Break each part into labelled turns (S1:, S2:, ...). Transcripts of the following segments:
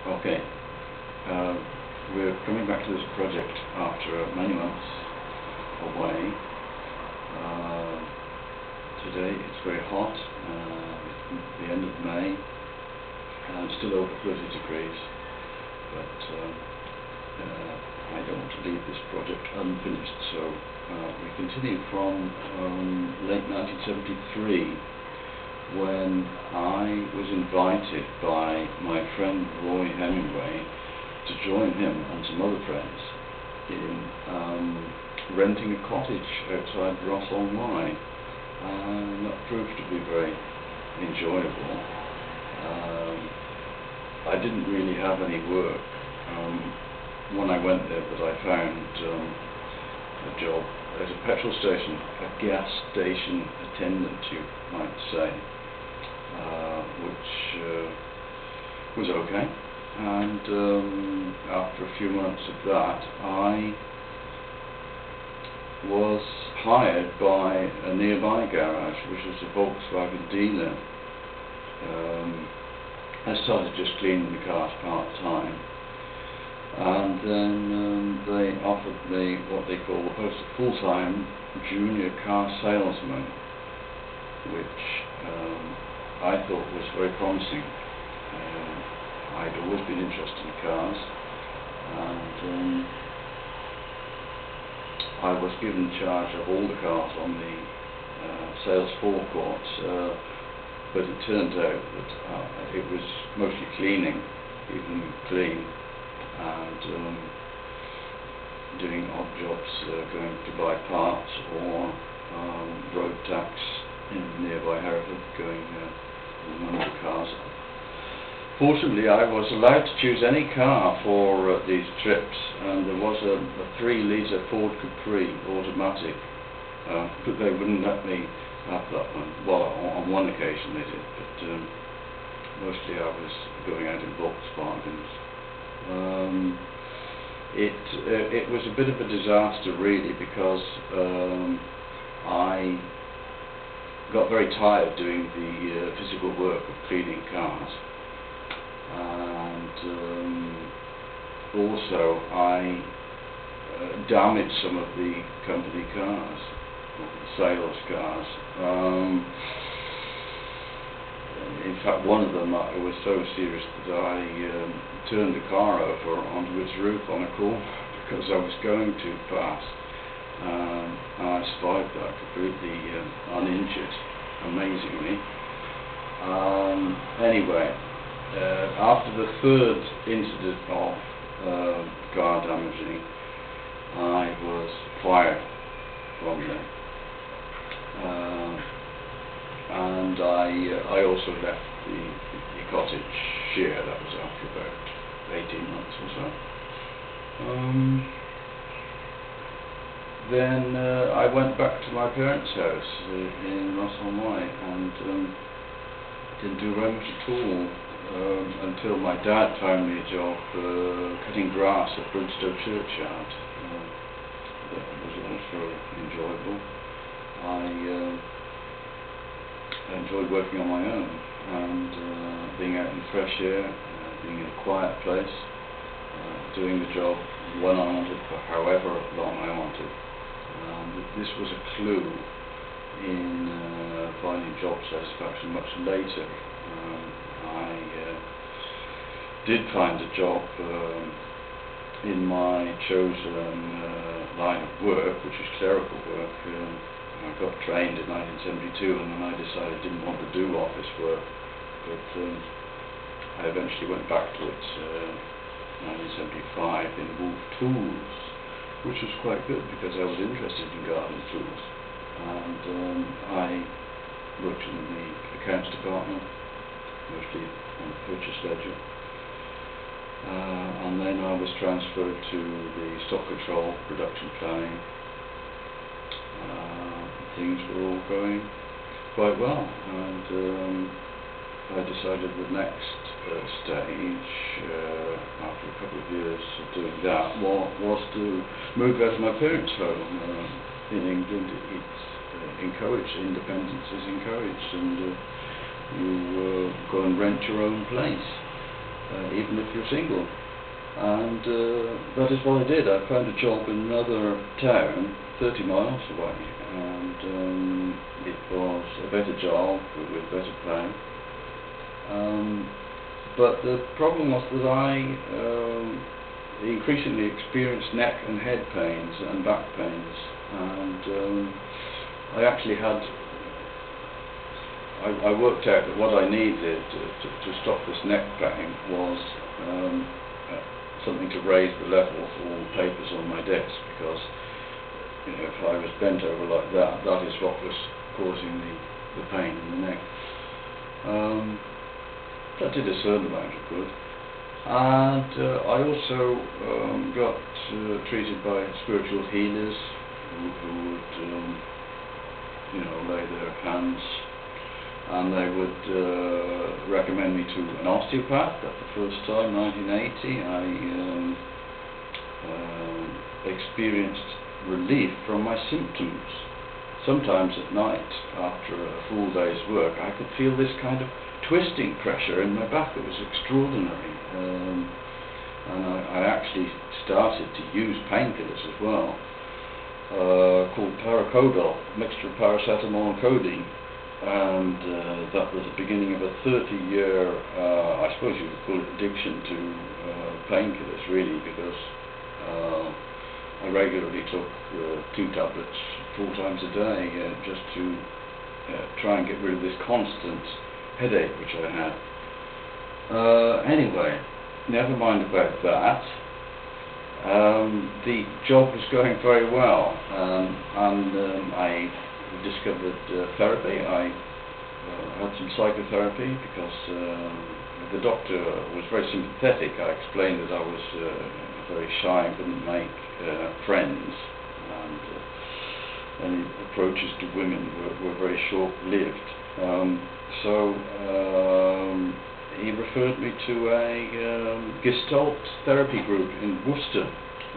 S1: Okay, we're coming back to this project after many months away. Today it's very hot, it's the end of May, and still over 30 degrees, but I don't want to leave this project unfinished, so we continue from late 1973, when I was invited by my friend Roy Hemingway to join him and some other friends in renting a cottage outside Ross-on-Wye, and that proved to be very enjoyable. I didn't really have any work when I went there, but I found a job at a petrol station, a gas station attendant, you might say, which was okay. And after a few months of that, I was hired by a nearby garage, which was a Volkswagen dealer. I started just cleaning the cars part-time, and then they offered me what they call the post of full-time junior car salesman, which I thought was very promising. I'd always been interested in cars, and I was given charge of all the cars on the sales forecourt, but it turned out that it was mostly cleaning, keeping them clean, and doing odd jobs, going to buy parts or road tax in nearby Hereford, going among the cars. Fortunately, I was allowed to choose any car for these trips, and there was a 3-litre Ford Capri automatic, but they wouldn't let me have that one. Well, on one occasion they did, but mostly I was going out in Volkswagens. It was a bit of a disaster, really, because I got very tired doing the physical work of cleaning cars, and also I damaged some of the company cars, or the sales cars. In fact, one of them, it was so serious that I turned the car over onto its roof on a corner because I was going too fast. And I survived that completely uninjured, amazingly. Anyway, after the third incident of car damaging, I was fired from there. And I also left the cottage share. That was after about 18 months or so. Then I went back to my parents' house in Ross-on-Wye, and didn't do very much at all until my dad found me a job cutting grass at Bridgestow Churchyard. That was also enjoyable. I enjoyed working on my own and being out in fresh air, being in a quiet place, doing the job when I wanted, for however long I wanted. This was a clue in finding job satisfaction much later. I did find a job in my chosen line of work, which is clerical work. I got trained in 1972, and then I decided I didn't want to do office work, but I eventually went back to it in 1975 in Wolf Tools, which was quite good because I was interested in garden tools, and I worked in the accounts department, mostly on the purchase ledger, and then I was transferred to the stock control, production planning. Things were all going quite well, and I decided the next stage, after a couple of years of doing that, was to move out of my parents' home. In England, it's encouraged, independence is encouraged, and you go and rent your own place. even if you're single. And that is what I did. I found a job in another town, 30 miles away, and it was a better job with better pay. But the problem was that I increasingly experienced neck and head pains and back pains, and I actually had, I worked out that what I needed to stop this neck pain was something to raise the level of all the papers on my desk, because if I was bent over like that, that is what was causing the pain in the neck. That did a certain amount of good. And I also got treated by spiritual healers who would lay their hands, and they would recommend me to an osteopath. At the first time, 1980, I experienced relief from my symptoms. Sometimes at night, after a full day's work, I could feel this kind of twisting pressure in my back. It was extraordinary. And I actually started to use painkillers as well, called Paracodol, mixture of paracetamol and codeine. And that was the beginning of a 30-year, I suppose you would call it addiction to painkillers, really, because I regularly took 2 tablets 4 times a day just to try and get rid of this constant headache which I had. Anyway, never mind about that. The job was going very well, and I discovered therapy. I had some psychotherapy because the doctor was very sympathetic. I explained that I was very shy and couldn't make friends, and any approaches to women were very short-lived. So he referred me to a Gestalt therapy group in Worcester,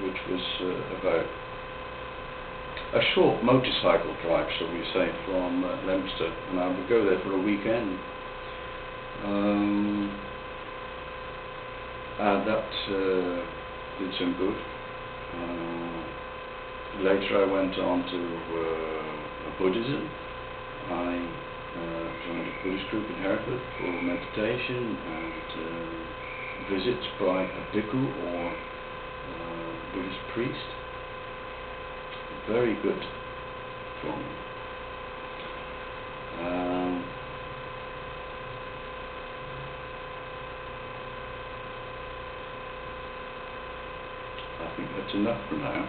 S1: which was about a short motorcycle drive, shall we say, from Leominster, and I would go there for a weekend. And that did some good. Later I went on to Buddhism. I joined a Buddhist group in Hereford for meditation and visits by a bhikkhu or Buddhist priest. Very good for me. I think that's enough for now.